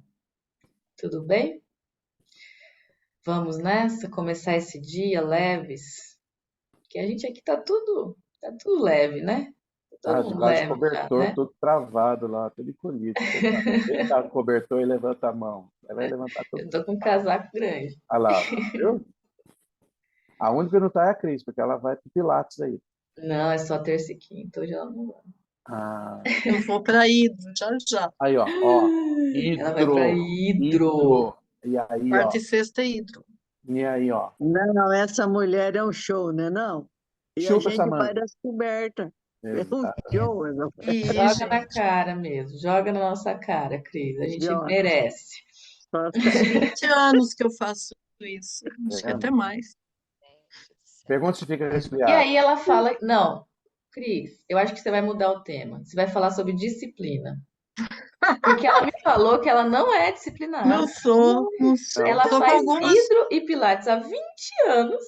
Speaker 3: Tudo bem? Vamos nessa, começar esse dia leves. Que a gente aqui tá tudo leve, né? Tá
Speaker 1: Ah,
Speaker 3: todo mundo
Speaker 1: debaixo do
Speaker 3: leve já,
Speaker 1: cobertor,
Speaker 3: né?
Speaker 1: todo travado lá, todo encolhido. Quem tá no cobertor e levanta a mão. Aí vai levantar todo
Speaker 3: Eu
Speaker 1: mundo.
Speaker 3: tô com um casaco grande.
Speaker 1: Olha lá, viu? A única que não tá é a Cris, porque ela vai pro Pilates aí.
Speaker 3: Não, é só terça e quinta, hoje ela não vai.
Speaker 1: Ah,
Speaker 5: Eu vou para Hidro, já já.
Speaker 1: aí, ó.
Speaker 3: Ela vai pra
Speaker 1: Hidro,
Speaker 3: Hidro.
Speaker 1: hidro. E aí,
Speaker 5: Quarta
Speaker 1: ó.
Speaker 5: e sexta é Hidro.
Speaker 1: E aí, ó.
Speaker 4: Não, essa mulher é um show, né não? E a
Speaker 1: Chupa essa
Speaker 4: gente vai
Speaker 1: manga.
Speaker 4: descoberta. É um
Speaker 1: Exato.
Speaker 4: show, meu.
Speaker 5: E,
Speaker 3: Joga na
Speaker 5: gente,
Speaker 3: cara mesmo, joga na nossa cara, Cris. A gente
Speaker 4: Joga.
Speaker 3: merece.
Speaker 5: faz 20 anos que eu faço isso. Acho que até
Speaker 1: Vendo?
Speaker 5: mais.
Speaker 1: Pergunta se fica
Speaker 3: E
Speaker 1: resfriado.
Speaker 3: aí ela fala, não, Cris, eu acho que você vai mudar o tema. Você vai falar sobre disciplina. Porque ela me falou que ela não é disciplinada.
Speaker 5: Não sou, não sou.
Speaker 1: Não.
Speaker 3: Ela
Speaker 5: Sou com
Speaker 3: faz
Speaker 5: algumas.
Speaker 3: hidro e pilates há 20 anos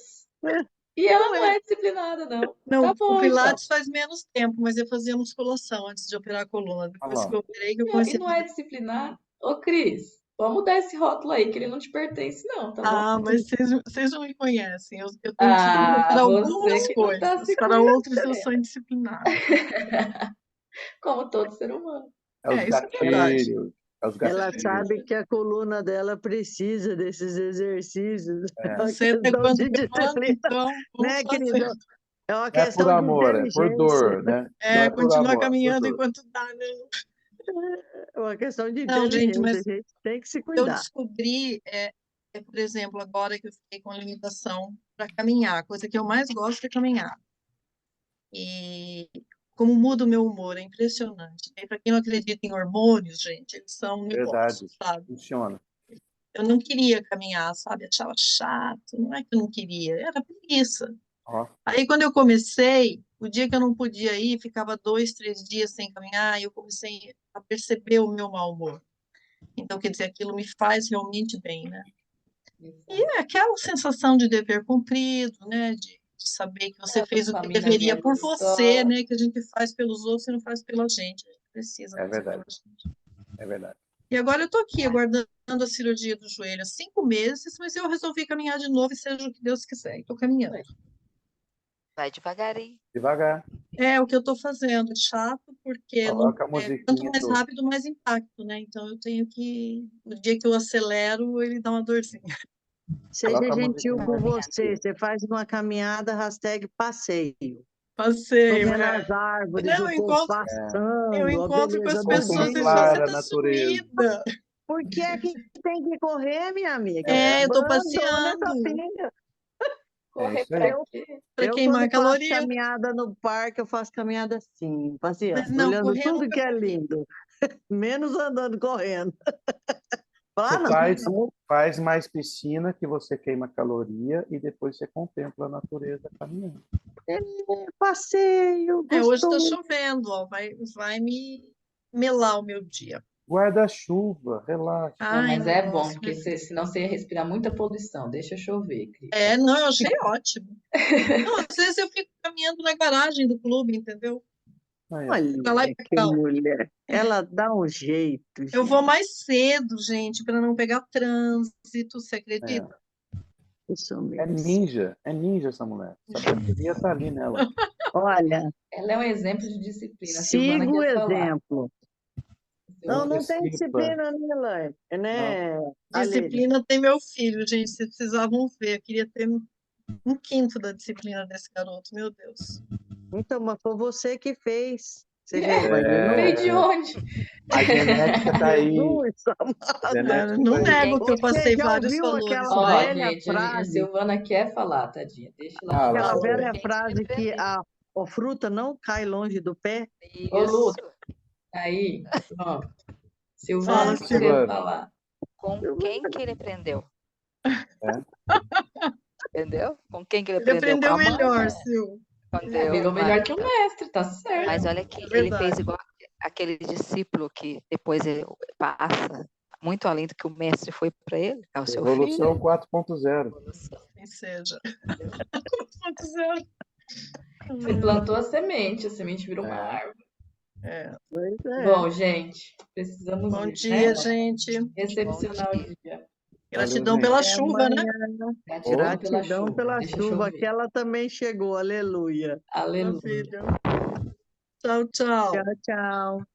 Speaker 3: e ela
Speaker 4: Não
Speaker 3: não
Speaker 4: é.
Speaker 3: é disciplinada, não.
Speaker 5: Não,
Speaker 3: Tá
Speaker 5: o
Speaker 3: bom, então.
Speaker 5: Pilates faz menos tempo, mas eu fazia musculação antes de operar a coluna.
Speaker 1: Olha
Speaker 5: Depois que
Speaker 1: lá.
Speaker 5: eu operei, que eu
Speaker 3: E
Speaker 5: comecei a
Speaker 3: não é
Speaker 5: fazer.
Speaker 3: disciplinada. Ô, Cris, vamos mudar esse rótulo aí, que ele não te pertence, não, tá bom?
Speaker 5: Ah, mas vocês não me conhecem. Eu tenho disciplina
Speaker 3: Ah,
Speaker 5: para
Speaker 3: você
Speaker 5: algumas
Speaker 3: que não tá
Speaker 5: coisas,
Speaker 3: se
Speaker 5: para outras eu
Speaker 3: conhecendo.
Speaker 5: sou indisciplinada.
Speaker 3: Como todo ser humano.
Speaker 1: É os
Speaker 5: Isso é verdade.
Speaker 1: gatilhos. É os
Speaker 4: Ela
Speaker 1: gatilhos.
Speaker 4: sabe que a coluna dela precisa desses exercícios. É
Speaker 1: É.
Speaker 4: uma
Speaker 5: Não sei até
Speaker 4: questão
Speaker 5: quando
Speaker 4: de
Speaker 5: eu ando,
Speaker 4: disciplina,
Speaker 5: então vamos
Speaker 4: né,
Speaker 5: fazer.
Speaker 4: querido? É uma
Speaker 1: Não é por
Speaker 4: questão de
Speaker 1: amor, é por
Speaker 4: inteligência.
Speaker 1: dor, né? Não é por
Speaker 5: Continuar
Speaker 1: amor, é por
Speaker 5: caminhando
Speaker 1: dor.
Speaker 5: enquanto dá, né?
Speaker 4: É uma questão de
Speaker 5: Não, gente,
Speaker 4: inteligência. A
Speaker 5: mas
Speaker 4: gente tem que se
Speaker 5: eu
Speaker 4: cuidar.
Speaker 5: descobri, por exemplo, agora que eu fiquei com limitação para caminhar, a coisa que eu mais gosto é caminhar. E como muda o meu humor, é impressionante. E para quem não acredita em hormônios, gente, eles são um negócio,
Speaker 1: Verdade.
Speaker 5: sabe?
Speaker 1: Funciona.
Speaker 5: Eu não queria caminhar, sabe? Achava chato, não é que eu não queria, era preguiça.
Speaker 1: Ó,
Speaker 5: Aí, quando eu comecei, o dia que eu não podia ir, ficava 2, 3 dias sem caminhar, e eu comecei a perceber o meu mau humor. Então, quer dizer, aquilo me faz realmente bem, né? E é aquela sensação de dever cumprido, né? De saber que você fez o que deveria
Speaker 3: Caminhazinha
Speaker 5: por você,
Speaker 3: gostosa.
Speaker 5: né? Que a gente faz pelos outros e não faz pela gente. A gente precisa
Speaker 1: é
Speaker 5: fazer
Speaker 1: verdade.
Speaker 5: pela gente.
Speaker 1: É verdade.
Speaker 5: E agora eu tô aqui aguardando a cirurgia do joelho há 5 meses, mas eu resolvi caminhar de novo e seja o que Deus quiser. Estou caminhando.
Speaker 6: Vai devagarinho.
Speaker 1: Devagar.
Speaker 5: É o que eu estou fazendo. É chato porque não
Speaker 1: Coloca a
Speaker 5: quanto
Speaker 1: musiquinha
Speaker 5: mais
Speaker 1: do...
Speaker 5: rápido, mais impacto, né? Então eu tenho que. O dia que eu acelero, ele dá uma dorzinha.
Speaker 4: Seja
Speaker 1: Coloca a
Speaker 4: gentil
Speaker 1: musiquinha
Speaker 4: com
Speaker 1: do...
Speaker 4: você. Você faz uma caminhada, hashtag passeio. Tô
Speaker 5: Passeio,
Speaker 4: vendo
Speaker 5: é.
Speaker 4: as árvores,
Speaker 5: Não,
Speaker 4: o povo
Speaker 5: eu
Speaker 4: passando, a
Speaker 5: encontro com
Speaker 4: beleza
Speaker 5: as
Speaker 4: do
Speaker 5: pessoas e falam,
Speaker 4: dia.
Speaker 5: você
Speaker 1: Contemplar a
Speaker 5: tá
Speaker 1: natureza.
Speaker 5: sumida.
Speaker 4: Por que é que tem que correr, minha amiga?
Speaker 5: É, eu tô
Speaker 4: Abandona essa
Speaker 5: passeando
Speaker 4: pinga.
Speaker 2: Correr
Speaker 1: isso aí.
Speaker 2: pra
Speaker 4: Eu,
Speaker 2: quê?
Speaker 5: para
Speaker 4: eu,
Speaker 5: queimar
Speaker 4: quando faço
Speaker 5: caloria.
Speaker 4: caminhada no parque, eu faço caminhada assim,
Speaker 5: Mas
Speaker 4: passeando,
Speaker 5: não,
Speaker 4: olhando
Speaker 5: correr eu
Speaker 4: tudo
Speaker 5: nunca
Speaker 4: que é
Speaker 5: corri.
Speaker 4: lindo, menos andando correndo.
Speaker 1: Você
Speaker 4: Lá não,
Speaker 1: faz mais piscina que você queima caloria e depois você contempla a natureza caminhando.
Speaker 4: é passeio,
Speaker 5: É, hoje tá
Speaker 4: gostoso.
Speaker 5: chovendo, ó, vai me melar o meu dia.
Speaker 1: Guarda-chuva, relaxa.
Speaker 3: Não,
Speaker 5: Ai,
Speaker 3: mas
Speaker 5: não
Speaker 3: é bom,
Speaker 5: gosto.
Speaker 3: porque senão você ia respirar muita poluição. Deixa chover, Cris.
Speaker 5: É, não, eu achei ótimo. Não, às vezes eu fico caminhando na garagem do clube, entendeu?
Speaker 1: Aí, ó.
Speaker 5: Pra lá e
Speaker 4: Olha
Speaker 5: pra
Speaker 4: que
Speaker 5: cá.
Speaker 4: mulher. Ela dá um jeito,
Speaker 5: Eu vou
Speaker 4: gente.
Speaker 5: mais cedo, gente, para não pegar trânsito, você acredita?
Speaker 4: Isso
Speaker 1: É
Speaker 4: mesmo.
Speaker 1: ninja essa mulher. Essa bateria tá ali nela.
Speaker 4: Olha,
Speaker 3: Ela é um exemplo de disciplina. A Silvana
Speaker 4: siga o
Speaker 3: quer falar.
Speaker 4: exemplo. Não, não tem
Speaker 1: Antecipa.
Speaker 4: disciplina, né, Elaine?
Speaker 1: Não.
Speaker 4: Né, Aline?
Speaker 5: Disciplina tem meu filho, gente, vocês precisavam ver. Eu queria ter um quinto da disciplina desse garoto, meu Deus.
Speaker 4: Então, mas foi você que fez. Você já
Speaker 3: Veio
Speaker 4: imaginou?
Speaker 3: de onde?
Speaker 1: A genética tá aí.
Speaker 4: Jesus,
Speaker 1: A
Speaker 5: Ah,
Speaker 1: genética
Speaker 5: não
Speaker 1: tá aí.
Speaker 5: nego que eu
Speaker 4: você
Speaker 5: passei
Speaker 4: já
Speaker 5: vários
Speaker 4: ouviu
Speaker 5: valores,
Speaker 4: aquela
Speaker 3: Ó,
Speaker 5: mas
Speaker 4: velha
Speaker 3: gente, a
Speaker 4: frase?
Speaker 3: Silvana quer falar, tadinha. Deixa ela
Speaker 1: Ah,
Speaker 3: falar.
Speaker 4: Aquela
Speaker 1: lá,
Speaker 6: Falou
Speaker 4: velha
Speaker 6: quem
Speaker 4: frase que
Speaker 6: querer
Speaker 4: a fruta não cai longe do pé?
Speaker 3: Ô, Lu,
Speaker 6: isso.
Speaker 3: aí, pronto.
Speaker 5: fala,
Speaker 3: Silvana
Speaker 1: Silvana.
Speaker 5: Silvio.
Speaker 3: quer falar.
Speaker 6: Com quem que ele aprendeu?
Speaker 1: É.
Speaker 6: Entendeu? Com quem que ele
Speaker 5: Ele
Speaker 6: aprendeu? Com
Speaker 5: aprendeu
Speaker 6: a mãe?
Speaker 5: melhor, Sil.
Speaker 3: Virou melhor que o mestre, tá certo.
Speaker 6: Mas olha que
Speaker 5: É
Speaker 6: ele fez
Speaker 5: verdade.
Speaker 6: igual aquele discípulo que depois ele passa muito além do que o mestre foi para ele, é o seu
Speaker 1: Evolução
Speaker 6: filho.
Speaker 1: 4.0.
Speaker 5: Que seja. 4.0.
Speaker 3: Você plantou a semente virou uma
Speaker 1: É.
Speaker 3: árvore.
Speaker 5: É.
Speaker 4: Pois é.
Speaker 3: Bom, gente, precisamos
Speaker 5: Bom
Speaker 3: ir,
Speaker 5: dia,
Speaker 3: né?
Speaker 5: gente.
Speaker 3: Recepcionar
Speaker 6: Bom
Speaker 3: o dia.
Speaker 5: Gratidão
Speaker 1: Valeu,
Speaker 5: pela
Speaker 4: Até
Speaker 5: chuva, né?
Speaker 4: amanhã.
Speaker 3: Gratidão pela
Speaker 4: Gratidão
Speaker 3: chuva.
Speaker 4: pela
Speaker 3: Deixa
Speaker 4: chuva,
Speaker 3: chover.
Speaker 4: que ela também chegou. Aleluia.
Speaker 3: Aleluia.
Speaker 5: Maravilha. Tchau, tchau.
Speaker 4: Tchau, tchau.